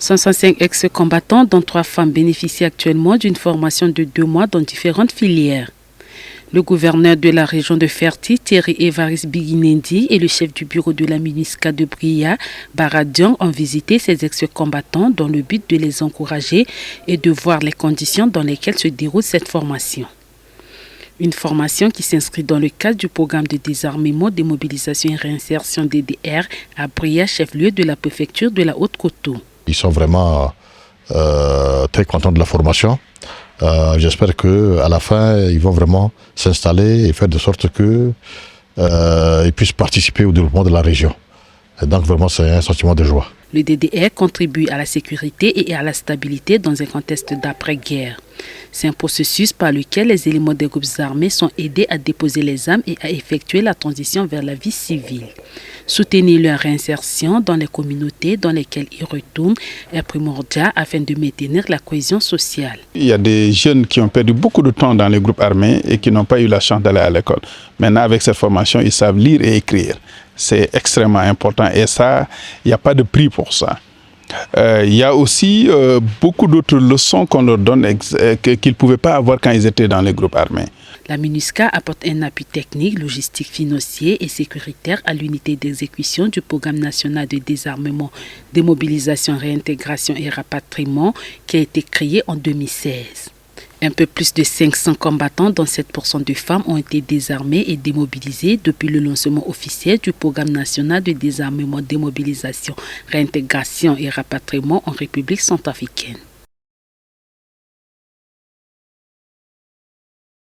105 ex-combattants, dont 3 femmes, bénéficient actuellement d'une formation de 2 mois dans différentes filières. Le gouverneur de la région de Ferty, Thierry Évariste Biguinendi, et le chef du bureau de la MINUSCA de Bria, Baradian, ont visité ces ex-combattants dans le but de les encourager et de voir les conditions dans lesquelles se déroule cette formation. Une formation qui s'inscrit dans le cadre du programme de désarmement, démobilisation et réinsertion DDR à Bria, chef-lieu de la préfecture de la Haute-Coteau. Ils sont vraiment très contents de la formation. J'espère qu'à la fin, ils vont vraiment s'installer et faire de sorte qu'ils puissent participer au développement de la région. Et donc vraiment, c'est un sentiment de joie. Le DDR contribue à la sécurité et à la stabilité dans un contexte d'après-guerre. C'est un processus par lequel les éléments des groupes armés sont aidés à déposer les armes et à effectuer la transition vers la vie civile. Soutenir leur réinsertion dans les communautés dans lesquelles ils retournent est primordial afin de maintenir la cohésion sociale. Il y a des jeunes qui ont perdu beaucoup de temps dans les groupes armés et qui n'ont pas eu la chance d'aller à l'école. Maintenant, avec cette formation, ils savent lire et écrire. C'est extrêmement important et ça, il n'y a pas de prix pour ça. Il y a aussi beaucoup d'autres leçons qu'on leur donne qu'ils ne pouvaient pas avoir quand ils étaient dans les groupes armés. La MINUSCA apporte un appui technique, logistique, financier et sécuritaire à l'unité d'exécution du programme national de désarmement, démobilisation, réintégration et rapatriement qui a été créé en 2016. Un peu plus de 500 combattants, dont 7% de femmes, ont été désarmés et démobilisés depuis le lancement officiel du programme national de désarmement, démobilisation, réintégration et rapatriement en République centrafricaine.